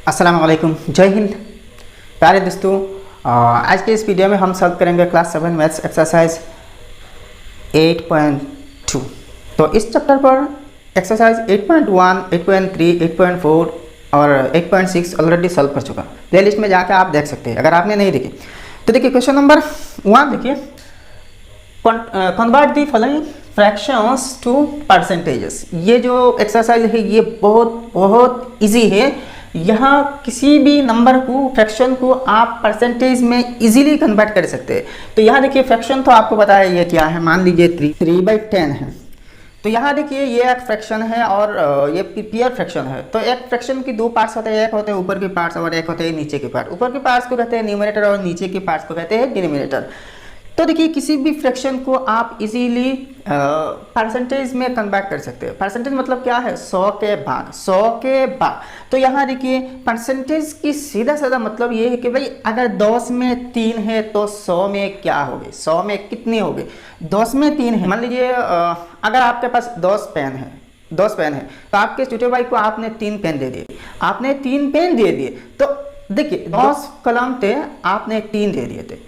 अस्सलाम वालेकुम, जय हिंद। प्यारे दोस्तों, आज के इस वीडियो में हम सॉल्व करेंगे क्लास 7 मैथ्स एक्सरसाइज 8.2। तो इस चैप्टर पर एक्सरसाइज 8.1, 8.3, 8.4 और 8.6 ऑलरेडी सॉल्व कर चुका। प्ले लिस्ट में जाकर आप देख सकते हैं अगर आपने नहीं देखी। तो देखिए क्वेश्चन नंबर 1 देखिए, convert the following fractions to percentages. ये जो एक्सरसाइज है ये बहुत इजी है। यहाँ किसी भी नंबर को, फ्रैक्शन को आप परसेंटेज में इजीली कन्वर्ट कर सकते हैं। तो यहाँ देखिए फ्रैक्शन तो आपको पता है ये क्या है। मान लीजिए 3/10 है। तो यहाँ देखिए ये एक फ्रैक्शन है और ये पेयर फ्रैक्शन है। तो एक फ्रैक्शन की दो पार्ट्स होते हैं, एक होते हैं ऊपर के पार्ट्स और एक होते हैं नीचे के पार्ट। ऊपर के पार्ट्स को कहते हैं न्यूमरेटर और नीचे के पार्ट्स को कहते हैं डिनोमिनेटर। तो देखिए किसी भी फ्रैक्शन को आप इजीली परसेंटेज में कन्वर्ट कर सकते हैं। परसेंटेज मतलब क्या है? 100 के भाग, 100 के भाग। तो यहाँ देखिए परसेंटेज की सीधा साधा मतलब ये है कि भाई अगर 10 में 3 है तो 100 में क्या होगी, 100 में कितने होंगे? 10 में 3 है। मान लीजिए अगर आपके पास 10 पेन है, 10 पेन है तो आपके छोटे भाई को आपने 3 पेन दे दिए, आपने 3 पेन दे दिए। तो देखिए 10 कलम थे, आपने 3 दे दिए थे।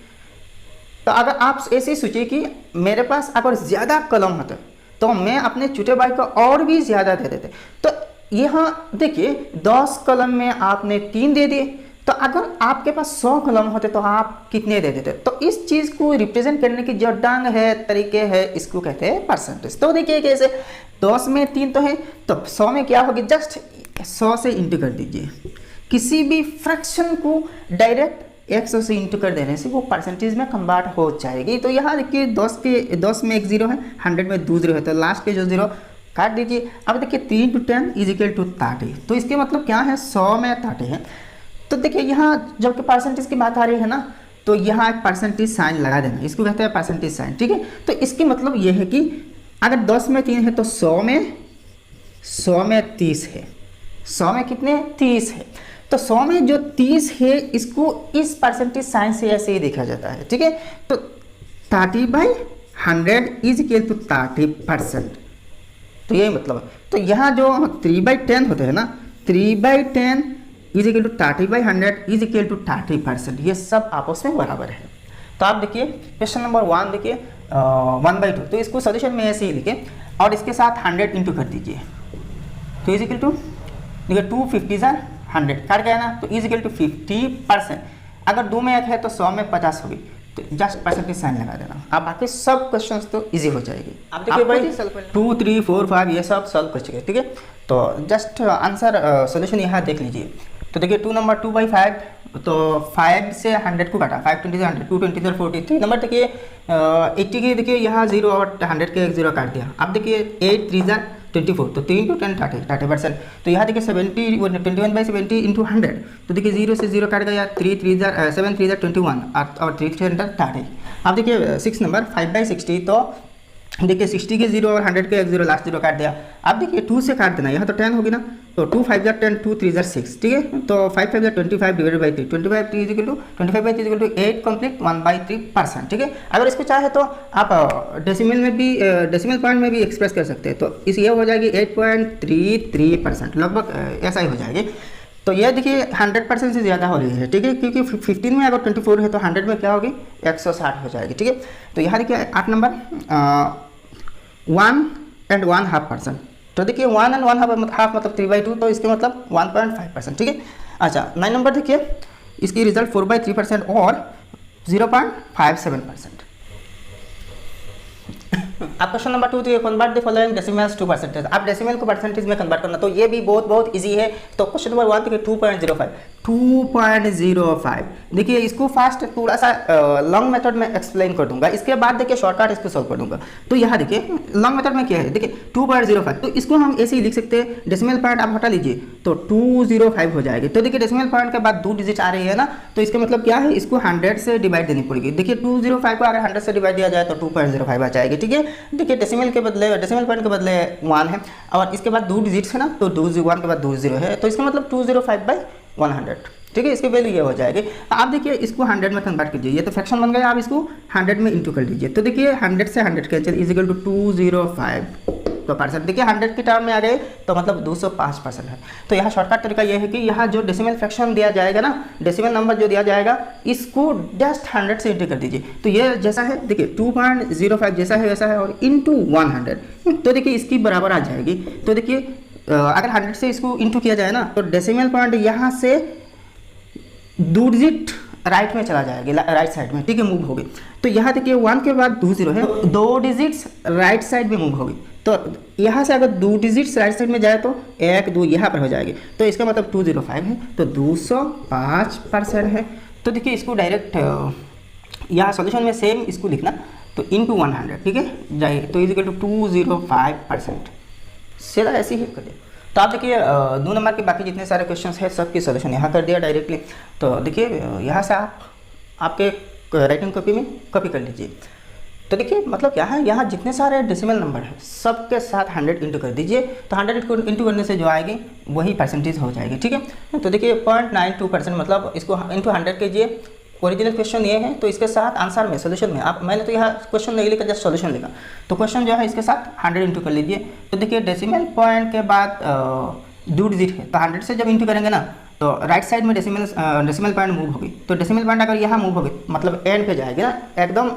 तो अगर आप ऐसे सोचिए कि मेरे पास अगर ज़्यादा कलम होते तो मैं अपने छोटे भाई को और भी ज़्यादा दे देते। तो यहाँ देखिए 10 कलम में आपने 3 दे दिए। तो अगर आपके पास 100 कलम होते तो आप कितने दे देते? तो इस चीज़ को रिप्रेजेंट करने की जो ढंग है, तरीके है, इसको कहते हैं परसेंटेज। तो देखिए कैसे 10 में 3 तो है तो 100 में क्या होगी? जस्ट 100 से इंटू कर दीजिए। किसी भी फ्रैक्शन को डायरेक्ट 100 से इंटू कर देने से वो परसेंटेज में कन्वर्ट हो जाएगी। तो यहाँ देखिए 10 में एक जीरो है, 100 में 2 जीरो है, तो लास्ट के जो जीरो काट दीजिए। अब देखिए 3 × 10 = 30। तो इसके मतलब क्या है? 100 में 30 है। तो देखिए यहाँ जबकि परसेंटेज की बात आ रही है ना, तो यहाँ एक परसेंटेज साइन लगा देना, इसको कहते हैं परसेंटेज साइन। ठीक है, तो इसकी मतलब ये है कि अगर 10 में 3 है तो 100 में 30 है। 100 में कितने? 30 है। तो 100 में जो 30 है इसको इस परसेंटेज साइन से ऐसे ही देखा जाता है। ठीक है, तो 30/100 = 30%। तो यही मतलब है। तो यहाँ जो 3/10 होते हैं ना, 3/10 = 30/100 = 30%। ये सब आपस में बराबर है। तो आप देखिए क्वेश्चन नंबर 1 देखिए 1/2। तो इसको सोल्यूशन में ऐसे ही लिखे और इसके साथ 100 इंटू कर दीजिए। तो इज इक्वल टू देखिए 2 50 100 काट गया ना, तो इज इक्वल टू 50%। अगर 2 में 1 है तो 100 में 50 होगी। तो जस्ट परसेंटेज साइन लगा देना। आप बाकी सब क्वेश्चंस तो इजी हो जाएगी। आप देखिए भाई 2 3 4 5 ये सब सॉल्व कर चुके। ठीक है, तो जस्ट आंसर सोल्यूशन यहाँ देख लीजिए। तो देखिए 2 नंबर 2/5, तो 5 से 100 को काटा, 5 20 100, 2 20 43 नंबर। देखिए 80 के देखिए यहाँ 0 और 100 के एक 0 काट दिया। अब देखिए 8 3 24, तो 3 × 10 30%। तो यहाँ देखिए 21/70 इंटू 100। तो देखिए 0 से 0 काट गया, 3 3 7 3 21 और 3 3 30। अब देखिए 6 नंबर 5/60। तो देखिए 60 के 0 और 100 के एक 0, लास्ट 0 काट दिया। अब देखिए 2 से काट देना, यहाँ तो 10 होगी ना, तो 2 5 10, 2 3 6। ठीक है, तो 5 5 25 / 3, 25 = 8 कंप्लीट 1/3%। ठीक है, अगर इसको चाहे तो आप डेसिमल पॉइंट में भी एक्सप्रेस कर सकते हैं। तो इस ये हो जाएगी 8.33%, लगभग ऐसा ही हो जाएगी। तो ये देखिए 100% से ज़्यादा हो रही है। ठीक है, क्योंकि 15 में अगर 24 है तो 100 में क्या होगी? 160 हो जाएगी। ठीक है, तो यहाँ देखिए 8 नंबर 1.5%। तो देखिए 1.5 मतलब 3/2, तो इसके मतलब 1.5%। ठीक है, अच्छा 9 नंबर देखिए इसकी रिजल्ट 4/3% और 0.57%। आप question number 2 convert the following decimals to percentage. आप डेसिमल को परसेंटेज में कन्वर्ट करना, तो ये भी बहुत इजी है। तो क्वेश्चन नंबर 1 देखिए 2.05 देखिए इसको फास्ट थोड़ा सा लॉन्ग मेथड में एक्सप्लेन कर दूंगा, इसके बाद देखिए शॉर्टकट इसको सॉल्व कर दूंगा। तो यहाँ देखिए लॉन्ग मेथड में क्या है, देखिए 2.05, तो इसको हम ऐसे ही लिख सकते हैं। डेसिमल पॉइंट आप हटा लीजिए तो 205 हो जाएगी। तो देखिए डेसिमल पॉइंट के बाद 2 डिजिट आ रही है ना, तो इसका मतलब क्या है? इसको 100 से डिवाइड देनी पड़ेगी। देखिए 205 को अगर 100 से डिवाइड दिया जाए तो 2.05 आ जाएगी। ठीक है, देखिए डेसिमल पॉइंट के बदले 1 है और इसके बाद 2 डिजिट्स है ना, तो 1 के बाद 2 0 है, तो इसका मतलब 205/100। ठीक है, इसकी वैल्यू ये हो जाएगी। आप देखिए इसको 100 में कन्वर्ट कीजिए, ये तो फ्रैक्शन बन गया। आप इसको 100 में इंटू कर लीजिए। तो देखिए 100 से 100 कैंसिल = 205। तो परसेंट, देखिए 100 की टर्म में आ गए तो मतलब 205% है। तो यहाँ शॉर्टकट तरीका ये है कि यहाँ जो डेसिमल फ्रैक्शन दिया जाएगा ना, डेसिमल नंबर जो दिया जाएगा, इसको जस्ट 100 से इंटू कर दीजिए। तो ये जैसा है देखिए 2.05 जैसा है वैसा है, और इंटू 100, तो देखिए इसकी बराबर आ जाएगी। तो देखिए अगर 100 से इसको इंटू किया जाए ना, तो डेसिमल पॉइंट यहाँ से 2 डिजिट राइट में चला जाएगा, राइट साइड में, ठीक है, मूव होगी। तो यहाँ देखिए 1 के बाद 2 0 है, 2 डिजिट्स राइट साइड में मूव होगी। तो यहाँ से अगर 2 डिजिट्स राइट साइड में जाए तो 1 2 यहाँ पर हो जाएगी। तो इसका मतलब 205 है, तो 205% है। तो देखिए इसको डायरेक्ट यहाँ सॉल्यूशन में सेम इसको लिखना, तो इंटू 100, ठीक है, जाइए, तो इज इक्वल टू 205%। सीधा ऐसे ही कर दिया। तो आप देखिए 2 नंबर के बाकी जितने सारे क्वेश्चंस हैं सबकी सॉल्यूशन यहाँ कर दिया डायरेक्टली। तो देखिए यहाँ से आप आपके राइटिंग कॉपी में कॉपी कर लीजिए। तो देखिए मतलब क्या है, यहाँ जितने सारे डेसिमल नंबर है सबके साथ 100 इंटू कर दीजिए। तो 100 इंटू करने से जो आएगी वही परसेंटेज हो जाएगी, ठीक है। तो देखिए 0.92%, मतलब इसको इंटू 100 कीजिए। ओरिजिनल क्वेश्चन ये है, तो इसके साथ आंसर में सोल्यूशन में आप, मैंने तो यहाँ क्वेश्चन नहीं लिखा, जस्ट सोल्यूशन लिखा। तो क्वेश्चन जो है इसके साथ 100 इंटू कर लीजिए। तो देखिए डेसिमल पॉइंट के बाद 2 डिजिट है, तो 100 से जब इंटू करेंगे ना, तो राइट साइड में डेसिमल पॉइंट मूव होगी। तो डेसिमल पॉइंट अगर यहाँ मूव होगी मतलब एंड पे जाएगी ना, एकदम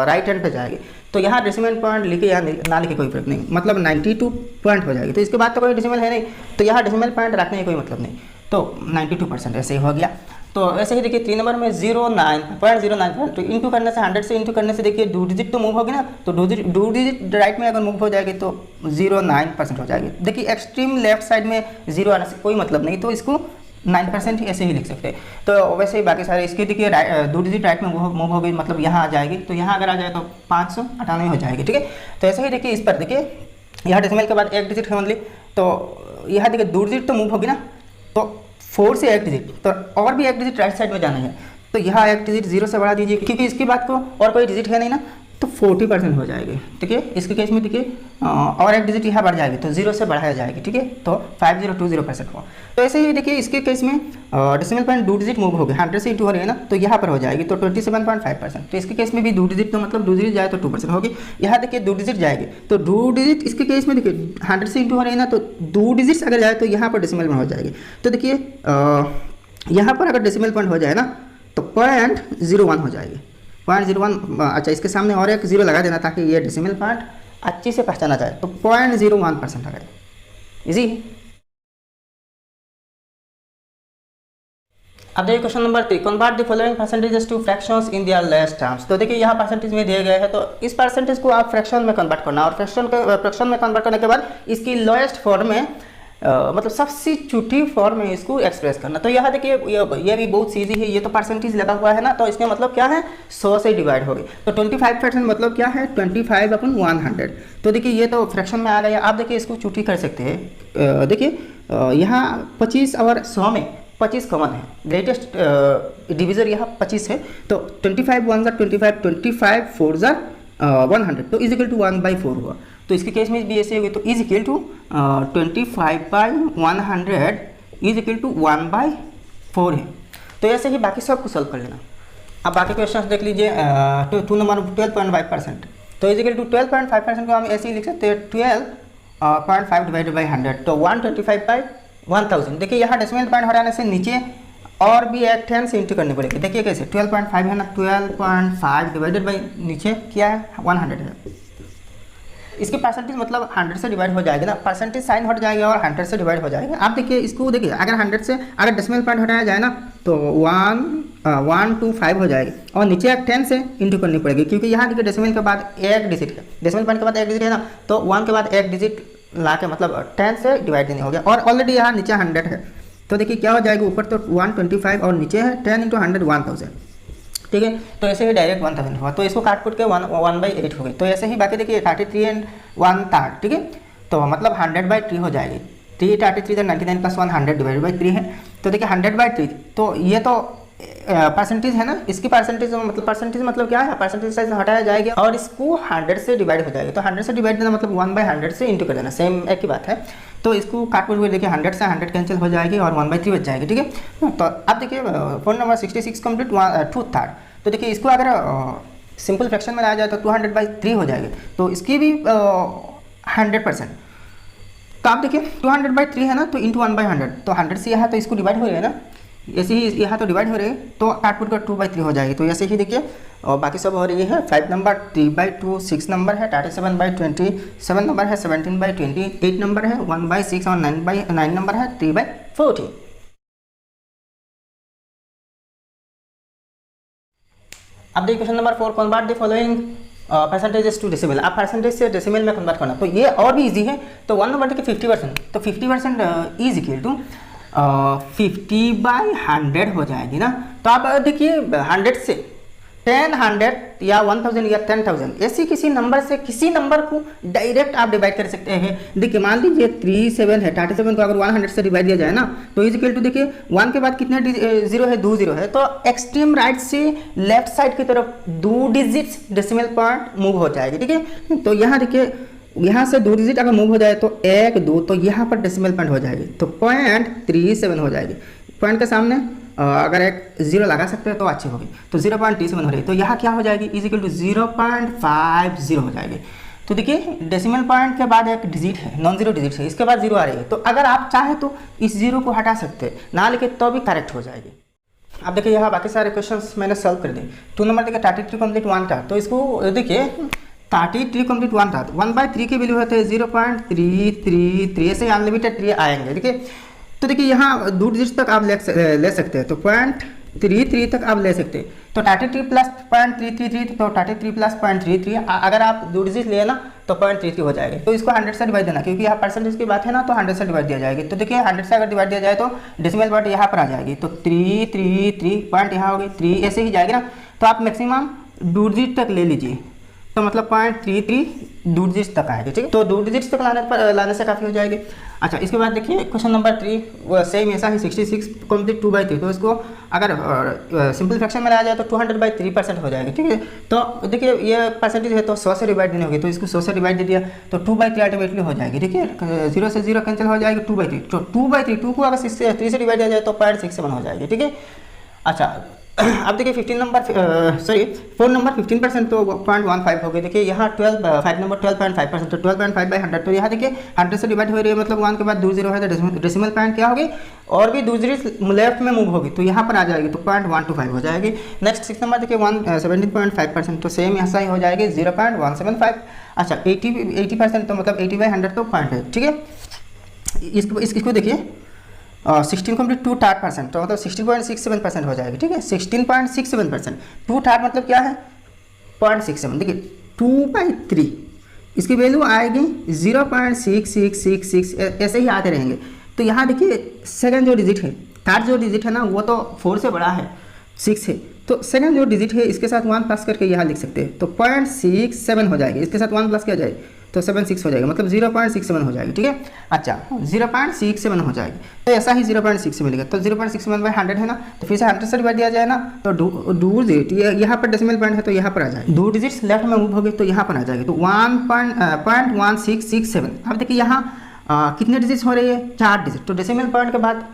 राइट एंड पे जाएगी। तो यहाँ डेसिमल पॉइंट लिखे या ना लिखे कोई फर्क नहीं, मतलब 92 पॉइंट हो जाएगी। तो इसके बाद तो कोई डेसिमल है नहीं, तो यहाँ डेसिमल पॉइंट रखने का कोई मतलब नहीं। तो 92% ऐसे ही हो गया। तो ऐसे ही देखिए 3 नंबर में 0.09 तो इंटू करने से 100 से इंटू करने से देखिए 2 डिजिट तो मूव होगी ना, तो 2 डिजिट राइट में अगर मूव हो जाएगी तो 0.9% हो जाएगी। देखिए एक्सट्रीम लेफ्ट साइड में 0 आने से कोई मतलब नहीं, तो इसको 9% ही ऐसे ही लिख सकते हैं। तो वैसे ही बाकी सारे इसके देखिए 2 डिजिट राइट में मूव हो गई, मतलब यहाँ आ जाएगी। तो यहाँ अगर आ जाए तो 598 हो जाएगी, ठीक है। तो ऐसे ही देखिए इस पर देखिए यहाँ डेसिमल के बाद 1 डिजिट है ओनली, तो यहाँ देखिए 2 डिजिट तो मूव होगी ना, तो 4 से 1 डिजिट, तो और भी 1 डिजिट राइट साइड में जाना है। तो यहाँ 1 डिजिट 0 से बढ़ा दीजिए, क्योंकि इसकी बात को और कोई डिजिट है नहीं ना, तो 40% हो जाएगी। देखिए इसके केस में देखिए और 1 डिजिट यहाँ बढ़ जाएगी, तो 0 से बढ़ाया जाएगी, ठीक है। तो 5020% हुआ। तो ऐसे ही देखिए इसके केस में डेसिमल पॉइंट 2 डिजिट मूव हो गए, 100 से इंटू हो रही है ना, तो यहाँ पर हो जाएगी, तो 27.5%। तो इसके केस में भी 2 डिजिट, तो मतलब 2 डिजिट जाए तो 2% होगी। यहाँ देखिए 2 डिजिट जाएगी, तो 2 डिजिट इसके केस में देखिए 100 से इंटू हो रही है ना, तो 2 डिजिट्स अगर जाए तो यहाँ पर डेसिमल में हो जाएगी। तो देखिए यहाँ पर अगर डेसिमल पॉइंट हो जाए ना, तो 0.01 हो जाएगी, 0.01। अच्छा, इसके सामने और एक 0 लगा देना ताकि ये डेसिमल पॉइंट अच्छी से पहचाना जाए। तो 0.01% लगा दें, इजी। अब देखिए question number 3, convert the following percentages two fractions in their less terms. तो देखिए यहाँ परसेंटेज में दिए गए हैं, तो इस परसेंटेज को आप फ्रैक्शन में कन्वर्ट करना, और फ्रैक्शन में कन्वर्ट करने के बाद इसकी लोएस्ट फॉर्म में मतलब सबसे छोटी फॉर्म में इसको एक्सप्रेस करना। तो यहाँ देखिए ये भी बहुत ईजी है, ये तो परसेंटेज लगा हुआ है ना, तो इसका मतलब क्या है 100 से डिवाइड हो गई। तो 25% मतलब क्या है 25/100। तो देखिए ये तो फ्रैक्शन में आ गया। आप देखिए इसको छोटी कर सकते हैं। देखिए यहाँ 25 और 100 में 25 कॉमन है, ग्रेटेस्ट डिविजर यहाँ 25 है। तो 25 1 25, 25 4 100, तो इज इक्वल टू 1/4 हुआ। तो इसके केस में भी ऐसे होगी, तो is equal to 25/100 is equal to 1/4 है। तो ऐसे ही बाकी सब को सॉल्व कर लेना। अब बाकी क्वेश्चन देख लीजिए। 2 नंबर 12.5%, तो इज इक्वल टू 12.5% को हम ऐसे ही लिख सकते हैं 12.5 डिवाइडेड बाई 100, तो 125/1000। देखिए यहाँ डेसिमल पॉइंट हटाने से नीचे और भी एक 10 से इंटू करनी पड़ेगी। देखिए कैसे 12.5 है ना, 12.5 डिवाइडेड बाई नीचे क्या है 100 है। इसकी परसेंटेज मतलब 100 से डिवाइड हो जाएगी ना, परसेंटेज साइन हट जाएगा और 100 से डिवाइड हो जाएगा। आप देखिए इसको देखिए अगर 100 से अगर डेसिमल पॉइंट हटाया जाए ना, तो 125 हो जाएगी, और नीचे एक 10 से इंटू करनी पड़ेगी, क्योंकि यहाँ देखिए डेसिमल के बाद 1 डिजिट है, डेसिमल पॉइंट के बाद 1 डिजिट है ना, तो 1 के बाद 1 डिजिट ला के मतलब 10 से डिवाइड नहीं हो गया, और ऑलरेडी यहाँ नीचे 100 है। तो देखिए क्या हो जाएगा, ऊपर तो 125 और नीचे है 10 × 100 1000, ठीक है। तो ऐसे ही डायरेक्ट 1000 हुआ, तो इसको काट कुट के 1/8 हो गई। तो ऐसे ही बाकी देखिए 33 एंड 1/3, ठीक है। तो मतलब 100/3 हो जाएगी। 3 33 99 + 1 100 डिवाइडेड बाई 3 है। तो देखिए 100/3, तो ये तो परसेंटेज है ना, इसकी परसेंटेज मतलब क्या है, परसेंटेज साइज हटाया जाएगा और इसको 100 से डिवाइड हो जाएगा। तो 100 से डिवाइड देना मतलब 1/100 से इंटू कर देना, सेम एक ही बात है। तो इसको काट कुट देखिए 100 से 100 कैंसिल हो जाएगी और 1/3 बच जाएगी, ठीक है। तो अब देखिए फोन नंबर 66 कंप्लीट 2/3। तो देखिए इसको अगर सिंपल फ्रैक्शन में लाया जाए तो 200/3 हो जाएगी। तो इसकी भी 100%। तो आप देखिए 200/3 है ना, तो इंटू 1/100, तो 100 से यहाँ तो इसको डिवाइड हो रही है ना, ऐसे ही यहाँ तो डिवाइड हो रही है, तो आउटपुट का 2/3 हो जाएगी। तो ऐसे ही देखिए, और बाकी सब हो रही है। 5 नंबर 3/2, 6 नंबर है 37/20, 7 नंबर है 17/20, 8 नंबर है 1/6 और 9 नंबर है 3/40। अब देखिए question number 4, convert the following percentages to decimal. आप परसेंटेज से डेसिमल में कन्वर्ट करना, तो ये और भी इजी है। तो 1 नंबर देखिए 50%, तो 50% इज इक्वल टू 50/100 हो जाएगी ना। तो आप देखिए 100 से 10, 100 या 1000 या 10,000 ऐसी किसी नंबर से किसी नंबर को डायरेक्ट आप डिवाइड कर सकते हैं। देखिए मान लीजिए 37 है, 37 को अगर 100 से डिवाइड दिया जाए ना, तो इज इक्वल टू देखिए 1 के बाद कितने जीरो है, 2 जीरो है, तो एक्सट्रीम राइट से लेफ्ट साइड की तरफ 2 डिजिट्स डेसिमल पॉइंट मूव हो जाएगी। ठीक है, तो यहाँ देखिए यहाँ से 2 डिजिट अगर मूव हो जाए तो 1, 2, तो यहाँ पर डेसिमल पॉइंट हो जाएगी, तो 0.37 हो जाएगी। पॉइंट के सामने अगर एक जीरो लगा सकते हैं तो अच्छी होगी, तो 0.37 हो रही है, तो यहाँ क्या हो जाएगी, इज इक्वल टू 0.50 हो जाएगी। तो देखिए डेसिमल पॉइंट के बाद एक डिजिट है, नॉन जीरो डिजिट है, इसके बाद जीरो आ रही है, तो अगर आप चाहे तो इस जीरो को हटा सकते हैं, ना लिखे तो भी करेक्ट हो जाएगी। अब देखिए यहाँ बाकी सारे क्वेश्चंस मैंने सॉल्व कर दिए। 2 नंबर देखिए 33 कंप्लीट 1 था, तो इसको देखिए 33 कंप्लीट 1 था, 1/3 की वैल्यू होते हैं 0.333, ऐसे अनलिमिटेड 3 आएंगे। देखिए तो देखिए यहाँ 2 डिजिट तक आप ले सकते हैं, तो 0.33 तक आप ले सकते हैं, तो 33 प्लस 0.333, तो 33 प्लस 0.33, अगर आप 2 डिजिट लिए ना तो 0.33 हो जाएगी। तो इसको 100 से डिवाइड देना, क्योंकि यहाँ परसेंटेज की बात है ना, तो 100 से डिवाइड दिया जाएगी। तो देखिए 100 से अगर डिवाइड दिया जाए तो डेसिमल पॉइंट यहाँ पर आ जाएगी, तो 333 पॉइंट यहाँ होगी, 3 ऐसे ही जाएगी ना। तो आप मैक्सिमम 2 डिजिट तक ले लीजिए, तो मतलब 0.33 2 डिजिट तक आएगी। ठीक है, तो 2 डिजिट तक लाने से काफ़ी हो जाएगी। अच्छा, इसके बाद देखिए क्वेश्चन नंबर 3 सेम ऐसा ही 66 कंप्लीट 2/3, तो इसको अगर सिंपल फ्रैक्शन में लाया जाए तो 200/3% हो जाएगी। ठीक है, तो देखिए ये परसेंटेज है, तो 100 से डिवाइड देनी होगी, तो इसको 100 से डिवाइड दे दिया, तो 2/3 अल्टीमेटली हो जाएगी। ठीक है, 0 से 0 कैंसिल हो जाएगी, 2/3, तो 2/3 2 को अगर 3 से डिवाइड दिया जाए तो 0.67 हो जाएगी। ठीक है, अच्छा अब देखिए 4 नंबर 15%, तो 0.15 हो गई। देखिए यहाँ 5 नंबर 12.5%, तो 12.5/100, तो यहाँ देखिए 100 से डिवाइड हो रही है, मतलब 1 के बाद 2 जीरो है, तो डेसिमल पॉइंट क्या होगी, और भी 2 जीरो लेफ्ट में मूव होगी, तो यहाँ पर आ जाएगी, तो 0.125 हो जाएगी। नेक्स्ट 6 नंबर देखिए 17.5%, तो सेम ऐसा ही हो जाएगी 0.175। अच्छा 80%, तो मतलब 80/100 तो पॉइंट है। ठीक है, इसको देखिए 16 कंप्लीट 2/3%, तो मतलब 16.67% हो जाएगी। ठीक है, 16.67%, 2/3 मतलब क्या है 0.67। देखिए 2/3 इसकी वैल्यू आएगी 0.6666, ऐसे ही आते रहेंगे। तो यहाँ देखिए सेकंड जो डिजिट है, थर्ड जो डिजिट है ना, वो तो 4 से बड़ा है, 6 है, तो सेकंड जो डिजिट है इसके साथ 1 प्लस करके यहाँ लिख सकते हैं, तो 0.67 हो जाएगी, इसके साथ 1 प्लस किया जाए तो 76 हो जाएगा, मतलब 0.67 हो जाएगी। ठीक है, अच्छा 0.67 हो जाएगी, तो ऐसा ही 0.6 मिलेगा, तो 0.67/100 है ना, तो फिर से 100 से डिवाइड दिया जाए ना, तो 2 डिजिट यहाँ पर डेसिमल पॉइंट है, तो यहाँ पर आ जाएगी, 2 डिजिट्स लेफ्ट में मूव हो गए, तो यहाँ पर आ जाएगी, तो 1.1667। अब देखिए यहाँ कितने डिजिट्स हो रही है, 4 डिजिट, तो डेसिमल पॉइंट के बाद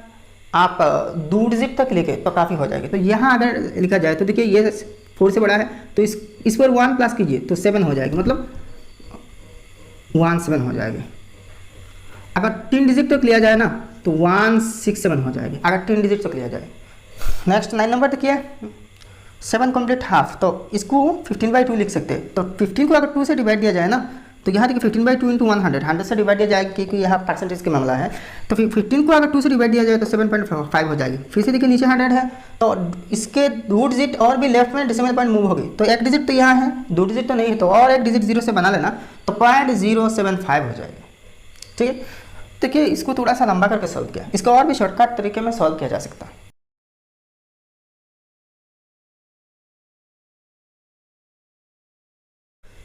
आप 2 डिजिट तक लेके तो काफ़ी हो जाएगी। तो यहाँ अगर लिखा जाए तो देखिए ये 4 से बड़ा है, तो इस पर 1 प्लस कीजिए तो 7 हो जाएगी, मतलब 17 हो जाएगी। अगर 3 डिजिट तक लिया जाए ना तो 167 हो जाएगी, अगर 3 डिजिट तक लिया जाए। नेक्स्ट 9 नंबर देखिए 7 कंप्लीट हाफ, तो इसको 15/2 लिख सकते हैं, तो 15 को अगर 2 से डिवाइड दिया जाए ना, तो यहाँ देखिए 15/2 इंटू 100 से डिवाइड दिया जाएगा, क्योंकि यहाँ परसेंटेज का मामला है, तो फिर 15 को अगर 2 से डिवाइड दिया जाए तो 7.5 हो जाएगी। फिर से देखिए नीचे 100 है, तो इसके 2 डिजिट और भी लेफ्ट में डेसिमल पॉइंट मूव होगी, तो 1 डिजिट तो यहाँ है, 2 डिजिट तो नहीं है, तो और 1 डिजिट 0 से बना लेना, तो 0.075 हो जाएगी। ठीक है, देखिए इसको थोड़ा सा लंबा करके सॉल्व किया, इसका और भी शॉर्टकट तरीके में सॉल्व किया जा सकता है।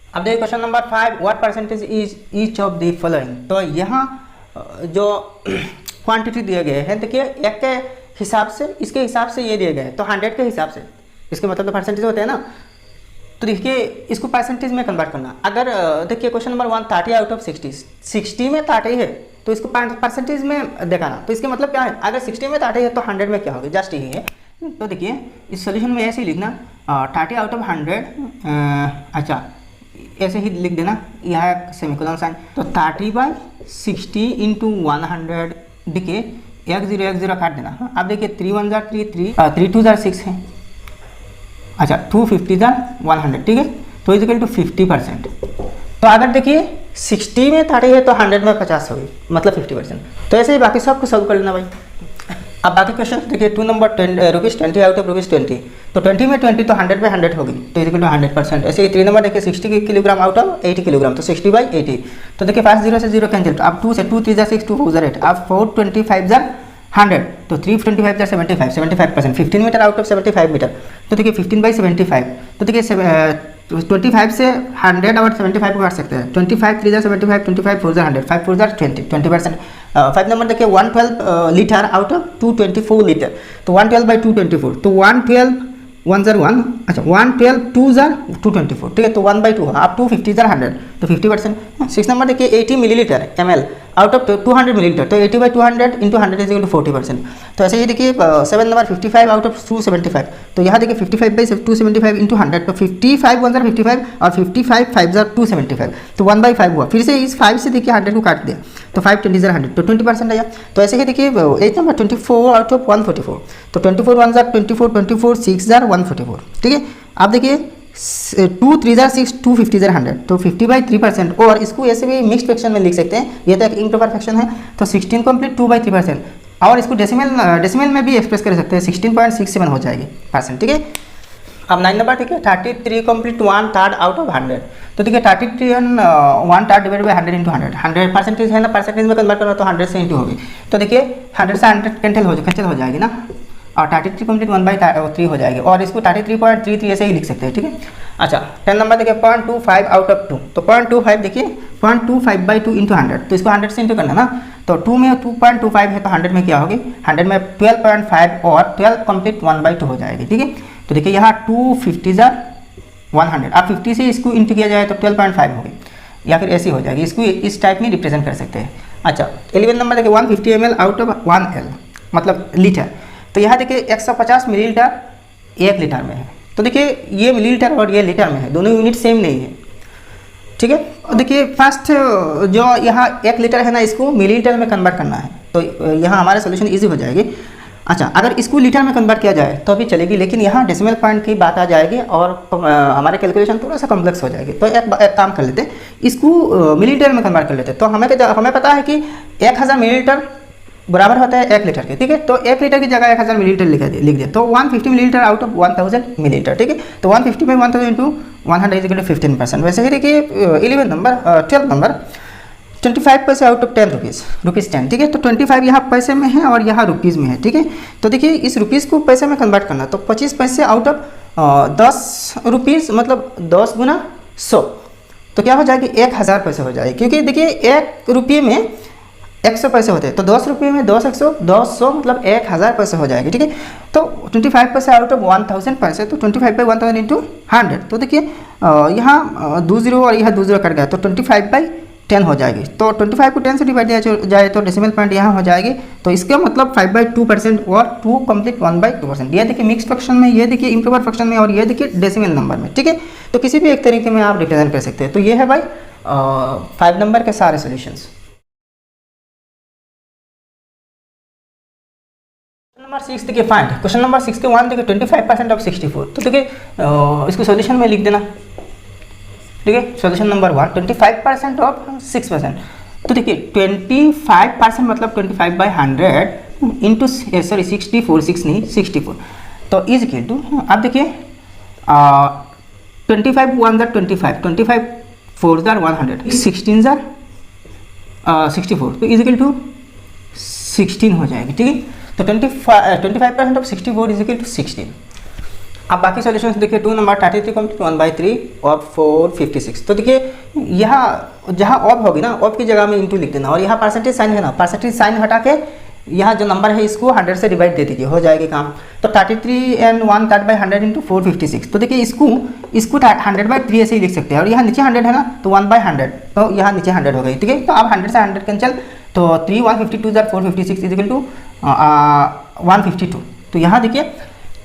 अब देखिए question number 5, what percentage is each of the following. तो यहाँ जो क्वांटिटी दिए गए हैं, देखिए एक के हिसाब से, इसके हिसाब से ये दिए गए हैं, तो 100 के हिसाब से, इसके मतलब तो परसेंटेज होते हैं ना, तो देखिए इसको परसेंटेज में कन्वर्ट करना। अगर देखिए क्वेश्चन नंबर 1 30 आउट ऑफ 60 में 30 है, तो इसको परसेंटेज में दिखाना, तो इसके मतलब क्या है, अगर 60 में 30 है तो 100 में क्या होगी, जस्ट यही है। तो देखिए इस सोल्यूशन में ऐसे ही लिखना 30 आउट ऑफ 100, अच्छा ऐसे ही लिख देना, यहाँ सेमीकोलन साइन। तो 30/60 इंटू 100 देखिए 10 काट देना। हाँ, अब देखिए 3 1 जार 3 3 2 जार 6 है। अच्छा 250 जार 100, ठीक है, तो इजिकल टू 50%। तो अगर देखिए 60 में 30 है तो 100 में 50 होगी, मतलब 50%। तो ऐसे ही बाकी सबको सॉल्व कर लेना भाई। अब बाकी क्वेश्चन देखिए 2 नंबर ₹20 आउट ऑफ ₹20। तो 20 में 20 तो 100 में 100 होगी, तो इजिकल टू 100%। ऐसे ही 3 नंबर देखिए 60 किलोग्राम आउट ऑफ 80 किलोग्राम, तो 60/80। तो देखिए फर्स्ट 0 से 0 कैंसिल, तो अब 2 से 2 3 जार 6 2 4 जार 8, अब 4 25 जार 100, तो 3 25 जार 75%। 15 मीटर आउट ऑफ 75 मीटर, तो देखिए 15/75। तो देखिए 25 से 100 और 75 को काट सकते हैं। 25 3 जार 75, 25 4 जार 100, 5 4 जार 20%। 5 नंबर देखिए 112 लीटर आउट ऑफ 224 लीटर, तो 112/224, तो 112 1 जार 1, अच्छा 112 2 जार 224, ठीक है, तो 1/2 आप 250 जार 100, तो 50%। 6 नंबर देखिए 80 millilitre ml out of 200 millilitre, तो 80/200 इंटू 100 इज इक्वल टू 40%। तो ऐसे ही देखिए 7 नंबर 55 आउट ऑफ 275, तो यहाँ देखिए 55/275 इंटू 100, तो 55 1 जार 55 और 55 5 जार 275, तो 1/5 हुआ। फिर से इस 5 से देखिए 100 को काट दिया, तो 5 20 जार 100, तो 20% आया। तो ऐसे ही देखिए 8 नंबर 24 आउट ऑफ 144, तो 24 1 जार 24, 24 6 जार 144, ठीक है। आप देखिए 2 3 जार 6 250 जार 100, तो 50/3%। और इसको ऐसे भी मिक्स्ड फ्रैक्शन में लिख सकते हैं, ये तो एक इम्प्रॉपर फ्रैक्शन है, तो 16 कंप्लीट 2/3%। और इसको डेसिमल में भी एक्सप्रेस कर सकते हैं, 16.67 हो जाएगी %, ठीक है। अब 9 नंबर ठीक है 33 कंप्लीट 1/3 आउट ऑफ 100, तो देखिए 33 and 1/3 divide by 100 into 100 percentage है ना, परसेंटेज में कन्वर्ट करना, तो 100 से इंटू होगी। तो देखिए 100 से 100 कैंसिल हो जाएगी ना, और 33 कंप्लीट 1/3 हो जाएगी, और इसको 33.33 ऐसे ही लिख सकते हैं, ठीक है। अच्छा 10 नंबर देखिए 0.25 आउट ऑफ 2, तो 0.25 देखिए 0.25/2 इंटू 100, तो इसको 100 से इंटू करना ना, तो 2 में 2.25 है, तो 100 में क्या होगी, 100 में 12.5 और 12 कंप्लीट 1/2 हो जाएगी, ठीक है। तो देखिए यहाँ 250 जार 100, अब 50 से इसको इंटू किया जाए तो 12.5 होगी, या फिर ऐसी हो जाएगी, इसको इस टाइप में रिप्रेजेंट कर सकते हैं। अच्छा 11 नंबर देखिए 150 ml आउट ऑफ 1 L मतलब लीटर, तो यहाँ देखिए 150 मिलीलीटर 1 लीटर में है, तो देखिए ये मिलीलीटर और ये लीटर में है, दोनों यूनिट सेम नहीं है, ठीक है। और देखिए फर्स्ट जो यहाँ 1 लीटर है ना, इसको मिलीलीटर में कन्वर्ट करना है, तो यहाँ हमारा सोल्यूशन इजी हो जाएगी। अच्छा अगर इसको लीटर में कन्वर्ट किया जाए तो भी चलेगी, लेकिन यहाँ डेसिमल पॉइंट की बात आ जाएगी और हमारे कैलकुलेशन थोड़ा सा कॉम्प्लेक्स हो जाएगी। तो एक काम कर लेते हैं, इसको मिलीलीटर में कन्वर्ट कर लेते हैं। तो हमें पता है कि 1000 मिलीलीटर बराबर होता है 1 लीटर के, ठीक है। तो 1 लीटर की जगह 1000 मिलीलीटर लिख दिया, तो 150 मिलीलीटर आउट ऑफ 1000 मिलीलीटर, ठीक है। तो 150/1000 इंटू 100 इज इक्वल टू 15%। वैसे ही देखिए 12 नंबर 25 पैसे आउट ऑफ 10 रुपीज़ 10, ठीक है। तो 25 यहाँ पैसे में है और यहाँ रुपीज़ में है, ठीक है। तो देखिए इस रुपीज़ को पैसे में कन्वर्ट करना, तो 25 पैसे आउट ऑफ 10 रुपीज़ मतलब 10 गुना 100, तो क्या हो जाएगी 1000 पैसे हो जाएगी, क्योंकि देखिए 1 रुपये में 100 पैसे होते हैं, तो 10 रुपये में 10 100 मतलब 1000 पैसे हो जाएगी, ठीक है। तो 25 पैसे आउट ऑफ 1000 पैसे, तो 25/1000 इंटू 100, तो देखिए यहाँ 2 0 और यहाँ 2 0 कट गया, तो 25/10 हो जाएगी। तो 25 को 10 से डिवाइड दिया जाए तो डेसिमल पॉइंट यहाँ हो जाएगी, तो इसका मतलब 5/2% और 2 कंप्लीट 1/2%। ये देखिए मिक्स फ्रैक्शन में, ये देखिए इम्प्रॉपर फ्रैक्शन में, और ये देखिए डेसिमल नंबर में, ठीक है। तो किसी भी एक तरीके में आप रिप्रेजेंट कर सकते हैं। तो ये है भाई 5 नंबर के सारे सोल्यूशंस। नंबर 6 देखिए फाइंड, क्वेश्चन नंबर 61 देखिए 25% ऑफ 64, तो देखिए इसको सॉल्यूशन में लिख देना, ठीक है। सॉल्यूशन नंबर 1 25% ऑफ 6%, तो देखिए 25% मतलब 25/100 इंटू 64, तो इज इक्वल टू आप देखिए 25 1 जार 25, 25 4 जार 100, 16 जार 64, तो इज इक्वल टू 16 हो जाएगी, ठीक है। तो 25% ऑफ 64 इज इक्वल टू 16। अब बाकी सॉल्यूशंस देखिए 2 नंबर 33 कंप्लीट 1/3 और 456, तो देखिए यहाँ जहाँ ऑफ होगी ना, ऑफ की जगह में इंटू लिख देना, और यहाँ परसेंटेज साइन है ना, परसेंटेज साइन हटा के यहाँ जो नंबर है इसको 100 से डिवाइड दे दीजिए, हो जाएगी काम। तो 33 एंड 1/3 इंटू 456, तो देखिए इसको 100/3 ऐसे ही लिख सकते हैं, और यहाँ नीचे 100 है ना, तो 1/100, तो यहाँ नीचे 100 हो गई, ठीक है। तो अब 100 से 100 कैंसिल, तो 3 152 जार 456 इज इक्वल टू 152, तो यहाँ देखिए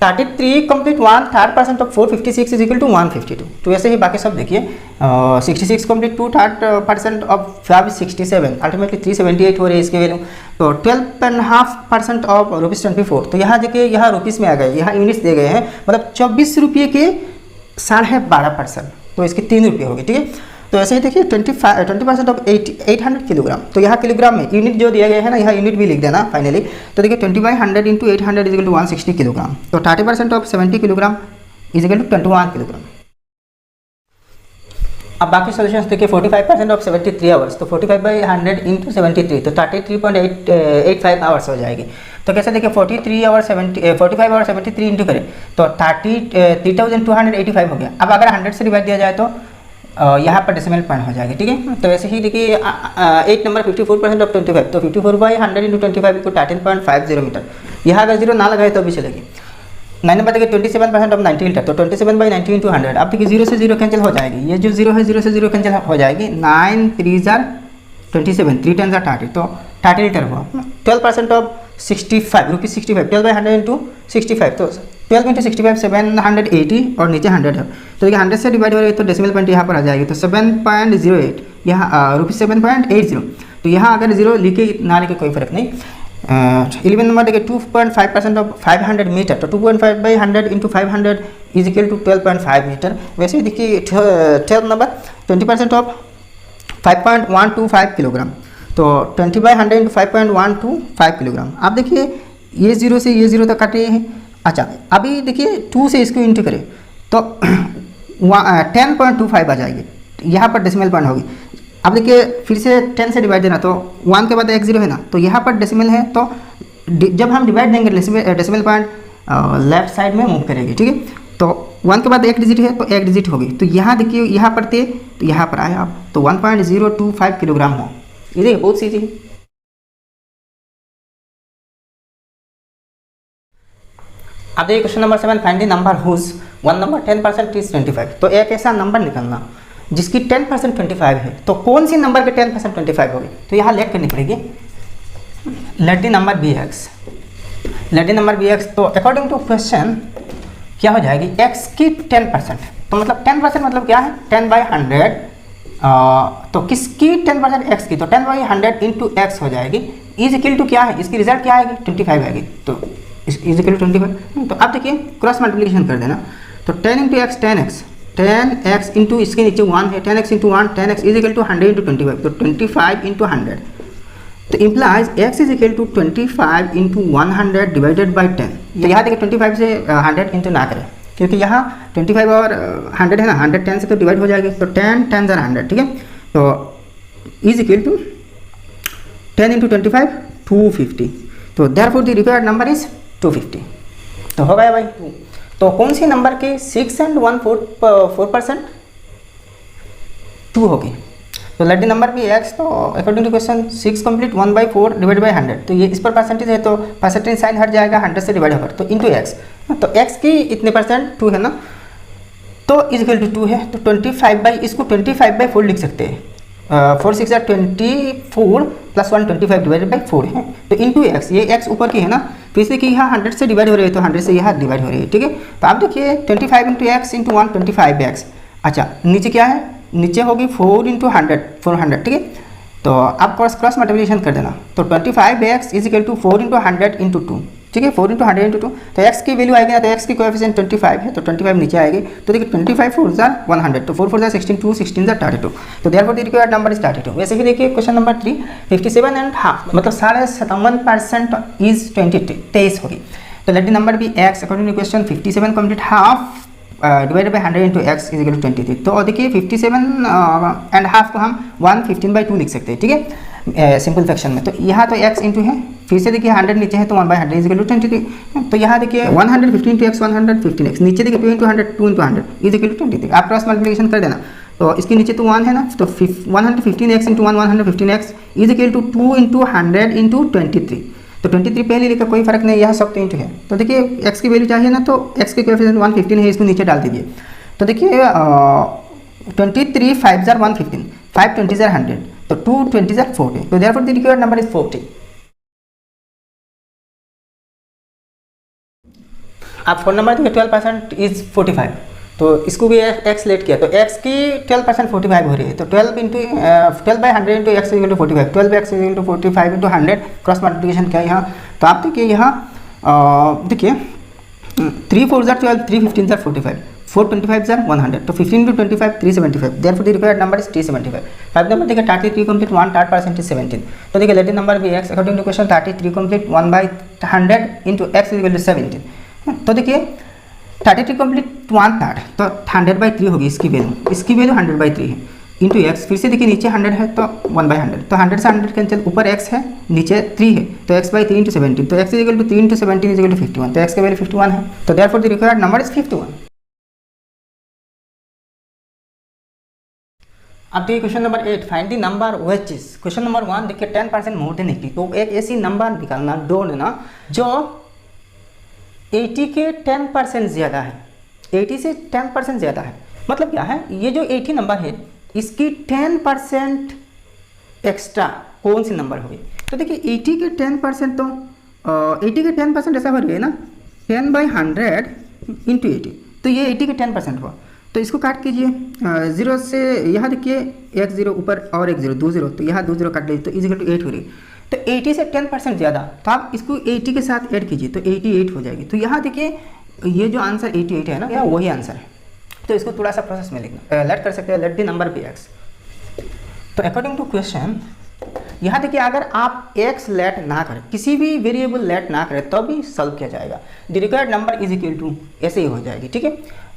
33 complete 1/3% of 456 is equal to 152। तो ऐसे ही बाकी सब देखिए 66 कंप्लीट टू 3% ऑफ 567, अल्टीमेटली 378 हो रही है इसकी वैल्यू। तो 12.5% ऑफ ₹24। तो यहाँ देखिए, यहाँ रुपीज़ में आ गए, यहाँ यूनिट्स दे गए हैं, मतलब 24 रुपये के 12.5%, तो इसके 3 रुपये हो गए, ठीक है। तो ऐसे ही देखिए 20% ऑफ 800 किलोग्राम, तो यहाँ किलोग्राम में यूनिट जो दिया गया है ना, यहाँ यूनिट भी लिख देना फाइनली। तो देखिए 20/100 into 800 is equal to 160 kilogram. तो 30% of 70 kilogram is equal to 21 kilogram. अब बाकी सोल्यूशन देखिए, 45% ऑफ 73 आवर्स, तो 45/100 इंटू 73, तो 33.85 आवर्स हो जाएगी। तो कैसे देखिए 45 आवर 73 इंटू करें तो 3285 हो गया। अब अगर 100 से डिवाइड दिया जाए तो यहाँ पर डेसिमल पॉइंट हो जाएगी, ठीक है। तो ऐसे ही देखिए 8 नंबर 54% ऑफ 25, तो 54/100 इंटू 25 को 13.50 मीटर। यहाँ अगर जीरो ना लगाए तो भी चलेगी। 9 नंबर देखिए 27% ऑफ 90 लीटर, तो 27/90 इंटू 100। अब देखिए 0 से 0 कैंसिल हो जाएगी, ये जो 0 है 0 से 0 कैंसिल हो जाएगी। 9 3 27, 3 10 30, तो 30 लीटर हुआ। 12% ऑफ 65 रुपीज़ 65, 12/100 इंटू 65, तो 12 इंटू 65 780 और नीचे 100 है। तो देखिए 100 से डिवाइड हो रही है तो डेसिमल पॉइंट यहाँ पर आ जाएगी, तो 7.08 यहाँ ₹7.80। तो यहाँ अगर 0 लिखे ना लिखे कोई फर्क नहीं। 11 नंबर देखिए 2.5% ऑफ 500 मीटर, तो 2.5/100 into 500 is equal to 12.5 meter. वैसे ही देखिए 12 नंबर 20% ऑफ 5.125 किलोग्राम, तो 20/100 इंटू 5.125 किलोग्राम। आप देखिए ये 0 से ये 0 तक कट रही है। अच्छा अभी देखिए 2 से इसको इंटू करें तो 10.25 आ जाएगी, यहाँ पर डेसिमल पॉइंट होगी। अब देखिए फिर से 10 से डिवाइड देना, तो 1 के बाद एक 0 है ना, तो यहाँ पर डेसिमल है, तो जब हम डिवाइड देंगे डेसिमल पॉइंट लेफ्ट साइड में मूव करेगी, ठीक है। तो 1 के बाद एक डिजिट है तो एक डिजिट होगी, तो यहाँ देखिए यहाँ पर थे तो यहाँ पर आया आप, तो 1.025 किलोग्राम हो। ये देखिए बहुत सीधी है। अब देखिए question number 7, find the number whose 1 number 10% is 25। तो एक ऐसा नंबर निकालना जिसकी 10% 25 है, तो कौन सी नंबर के 10% 25 होगी, तो यहाँ लेट करनी पड़ेगी। Let the number be X, let the number be x, तो अकॉर्डिंग टू क्वेश्चन क्या हो जाएगी, x की 10%, तो मतलब 10% मतलब क्या है 10/100, तो किसकी 10% x की, तो 10/100 इंटू एक्स हो जाएगी, इज इक्वल टू क्या है, इसकी रिजल्ट क्या आएगी 25 आएगी, तो इज इक्वल टू 25। तो आप देखिए क्रॉस मल्टीप्लिकेशन कर देना, तो 10 इंटू एक्स 10x इंटू इसके नीचे 1 है, 10x into 1 10x is equal to 100 into 25, तो 25 इंटू 100, तो implies x is equal to 25 into 100 divided by 10। तो यहाँ देखिए 25 से 100 इंटू ना करें, क्योंकि यहाँ 25 और 100 है ना, 100 10 से तो डिवाइड हो जाएगी, तो 10 10 100, ठीक है। तो इज इक्वल टू 10 इंटू 25 250, तो therefore the required number is 250। तो हो गया भाई 2। तो कौन सी नंबर की 6 and 1/4% 2 होगी, तो let the number be x. तो according to question 6 complete 1/4 divide by 100, तो ये इस पर परसेंटेज है तो परसेंटेज साइन हट जाएगा, 100 से डिवाइड होकर, तो इंटू एक्स, तो एक्स की इतने % 2 है ना, तो इज इक्वल टू 2 है, तो 25 इसको 25/4 लिख सकते हैं। 4 6 24 प्लस 1 25 डिवाइडेड बाई 4 है, तो इंटू एक्स, ये एक्स ऊपर की है ना, फिर से कि यहाँ 100 से डिवाइड हो रही है तो 100 से यहाँ डिवाइड हो रही है, ठीक है। तो आप देखिए 25 इंटू एक्स इंटू 1 25x। अच्छा नीचे क्या है, नीचे होगी 4 इंटू 100 400, ठीक है। तो आप क्रॉस मल्टीप्लिकेशन कर देना, तो 25x is equal to 4 into 100 into 2, ठीक है, 4 इंटू 100 इंटू 2, तो x की वैल्यू आएगी ना, तो x की कोएफिशिएंट 25 है, तो 25 नीचे आएगी, तो देखिए 25 4 100, तो 4 4 16 2 16 32, तो therefore the required number is 32। वैसे ही देखिए क्वेश्चन नंबर 3 57.5 मतलब 57% इज 23 होगी, तो let the number be x according to question 57 complete half divided by 100 into X is equal to 23। तो देखिए 57.5 को हम 115/2 लिख सकते हैं, ठीक है, सिंपल फ्रैक्शन में। तो यहाँ तो x इंटू है, फिर से देखिए 100 नीचे है तो 1/100 इज इक्वल टू 23। तो यहाँ देखिए 115 इंटू एक्स 115x, नीचे देखिए 2 इंटू 100 इज इक्वल टू 23। आप क्रॉस मल्टीप्लिकेशन कर देना, तो इसके नीचे तो 1 है ना, तो 115x into 115x is equal to 2 into 100 into 23, तो 23 पहले लिखा कोई फर्क नहीं, यहाँ सब तो इंटू है। तो देखिए x की वैल्यू चाहिए ना, तो x के कोएफिशिएंट 115 है, इसको नीचे डाल दीजिए। तो देखिए 23 5 115, 5 20 100, तो 2 20 40, तो therefore the required number is 40। अब 4 नंबर देखिए 12% इज 45, तो तो इसको भी एक्स लेट किया तो एक्स की 12% 45 हो रही है, तो 12/100 into X equal to 45, 12x equal to 45 into 100 cross multiplication किया यहाँ। तो आप देखिए यहाँ देखिए 3 4 12, 3 15 45, 4 25 100, तो 15 to 25 375, therefore the required number is 375। 5 number देखिए 33 complete 1/3% is 17, तो देखिए लेटेस्ट नंबर भी x according to question 33 complete 1/100 into x equal to 17। तो देखिए 33 complete 1/3 तो 100/3 होगी इसकी वैल्यू 100/3 है इंटू एक्स, फिर से देखिए नीचे 100 है तो 1/100, तो 100 से 100 कैंसिल, ऊपर x है नीचे 3 है तो x/3 इंटू 17, तो x equal to 3 into 17 is equal to 51, तो x का वैल्यू 51 है, तो therefore the required number is 51। अब देखिए question number 8, find the number which is. Question number 1 देखिए 10% मोर देन 80, तो एक ऐसी नंबर निकालना ढूंढना जो 80 के 10% ज़्यादा है, 80 से 10% ज़्यादा है। मतलब क्या है, ये जो 80 नंबर है इसकी 10% एक्स्ट्रा कौन सी नंबर होगी। तो देखिए 80 के 10% तो 80 के 10% ऐसा हो रही है ना 10/100 इंटू 80, तो ये 80 के 10% हुआ। तो इसको काट कीजिए 0 से यहाँ देखिए एक 0 ऊपर और एक 0 2 0, तो यहाँ 2 0 काट लीजिए तो इजिकल टू 8 हो रही है। तो 80 से 10% ज़्यादा, तो आप इसको 80 के साथ ऐड कीजिए तो 88 हो जाएगी। तो यहाँ देखिए ये जो आंसर 88 है ना, यह वही आंसर है। तो इसको थोड़ा सा प्रोसेस में लिखना लेट कर सकते हैं, let the number be x. तो अकॉर्डिंग टू क्वेश्चन यहाँ देखिए अगर आप एक्स लेट ना करें, किसी भी वेरिएबल लेट ना करें तो भी सॉल्व किया जाएगा। The required number is equal to ऐसे ही हो जाएगी, ठीक है।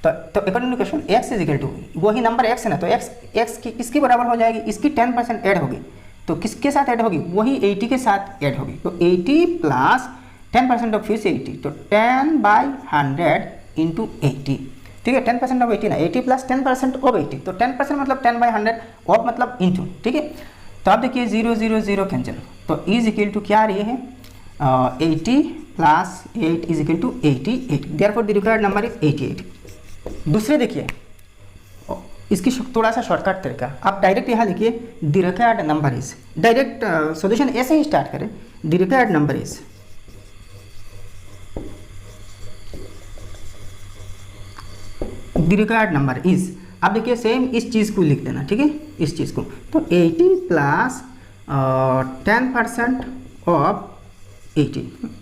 तो according to question X is equal to वही नंबर एक्स है ना, तो एक्स की किसकी बराबर हो जाएगी, इसकी 10% ऐड होगी, तो किसके साथ ऐड होगी, वही 80 के साथ ऐड होगी। तो 80 प्लस 10% ऑफ फिर से 80, तो 10/100 इंटू 80, ठीक है। 10% ऑफ 80 ना, 80 प्लस 10% ऑफ 80, तो 10% मतलब 10/100 ऑफ मतलब इंटू, ठीक है। तो आप देखिए 0 0 0 कैंसिल, तो इज इक्वल टू क्या आ रही है 80 plus 8 is equal to 88, therefore the required number is 88। दूसरे देखिए इसकी थोड़ा सा शॉर्टकट तरीका, आप डायरेक्ट यहाँ लिखिए the required number is, direct solution ऐसे ही स्टार्ट करें, द रिक्वायर्ड नंबर इज आप देखिए सेम इस चीज़ को लिख देना, ठीक है, इस चीज़ को। तो 80 प्लस 10% ऑफ 80,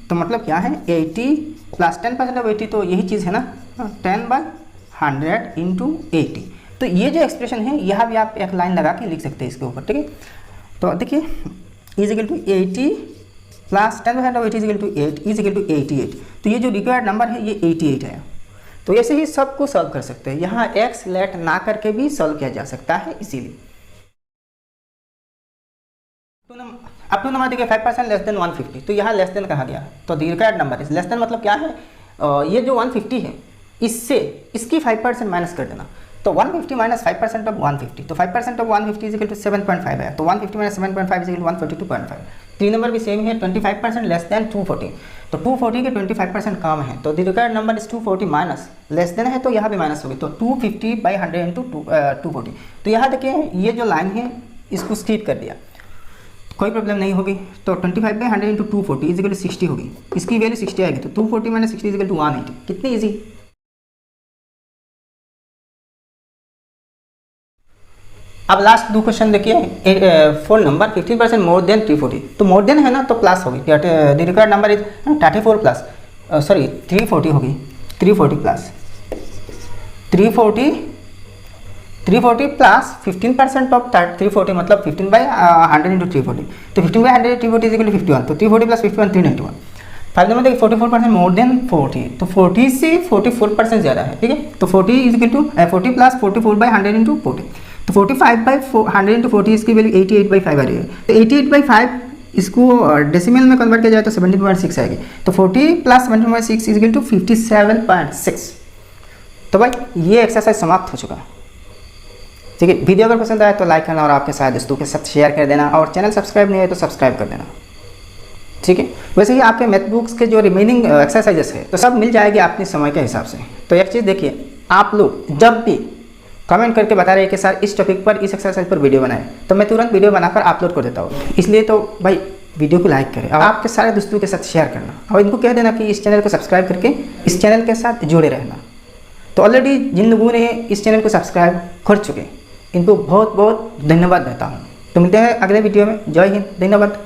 तो मतलब क्या है 80 प्लस 10% ऑफ 80, तो यही चीज़ है ना 10/100 इंटू 80। तो ये जो एक्सप्रेशन है यहाँ भी आप एक लाइन लगा के लिख सकते हैं इसके ऊपर, ठीक है। तो देखिए is equal to 80 plus 10% of 80 is equal to 8 is equal to 88, तो ये जो रिक्वायर्ड नंबर है ये 88 है। तो ऐसे ही सबको सॉल्व कर सकते हैं, यहाँ एक्स लेट ना करके भी सॉल्व किया जा सकता है इसीलिए। अब टू नंबर देखिए 5% लेस देन 150, तो यहाँ लेस देन कहा गया, तो the required number is less than मतलब क्या है ये जो 150 है इससे इसकी 5% माइनस कर देना, तो 150 माइनस 5% ऑफ 150, तो 5% ऑफ 150 इज इक्वल टू 7.5 है, तो 150 minus 7.5 is equal to 142.5। 3 number भी सेम है 25% लेस देन 240, तो 240 के 25% कम है, तो the required number is 240 minus less than है तो यहाँ भी माइनस होगी, तो 250/100 इंटू 240। तो यहाँ देखिए ये जो लाइन है इसको स्किप कर दिया, कोई प्रॉब्लम नहीं होगी। तो 25/100 इंटू 240 इज इक्वल टू 60 होगी, इसकी वैल्यू 60 आएगी, तो 240 माइनस 60 इज इक्वल टू 180। कितनी ईजी। अब लास्ट 2 क्वेश्चन देखिए 4 नंबर 15% मोर देन 340, तो मोर देन है ना तो प्लस होगी, the required number is 34 plus 340 होगी, 340 प्लस 340 प्लस 15% ऑफ 340 मतलब 15/100 इंटू 340, तो 15/100 340 इज इक्वल टू 51, तो 340 प्लस 51 391। 5 नंबर देखिए 44% मोर देन 40, तो 40 से 44% ज़्यादा है, ठीक है। तो 40 is equal to 40 plus 44/100 into 40, तो 45/100 इंटू 40 इसकी वैल्यू 88/5 आ रही है, तो 88/5 इसको डेसिमल में कन्वर्ट किया जाए तो 17.6 आएगी, तो 40 प्लस 17.6 इज इक्वल टू 57.6। तो भाई ये एक्सरसाइज समाप्त हो चुका है, ठीक है। वीडियो अगर पसंद आए तो लाइक करना और आपके सारे दोस्तों के साथ शेयर कर देना, और चैनल सब्सक्राइब नहीं है तो सब्सक्राइब कर देना, ठीक है। वैसे ही आपके मैथ बुक्स के जो रिमेनिंग एक्सरसाइजेस है तो सब मिल जाएगी अपने समय के हिसाब से। तो एक चीज़ देखिए, आप लोग जब भी कमेंट करके बता रहे हैं कि सर इस टॉपिक पर इस एक्सरसाइज पर वीडियो बनाएं, तो मैं तुरंत वीडियो बनाकर अपलोड कर देता हूँ। इसलिए तो भाई वीडियो को लाइक करें और आपके सारे दोस्तों के साथ शेयर करना, और इनको कह देना कि इस चैनल को सब्सक्राइब करके इस चैनल के साथ जुड़े रहना, तो ऑलरेडी जिन लोगों ने इस चैनल को सब्सक्राइब कर चुके हैं इनको बहुत बहुत धन्यवाद देता हूँ। तो मिलते हैं अगले वीडियो में। जय हिंद, धन्यवाद।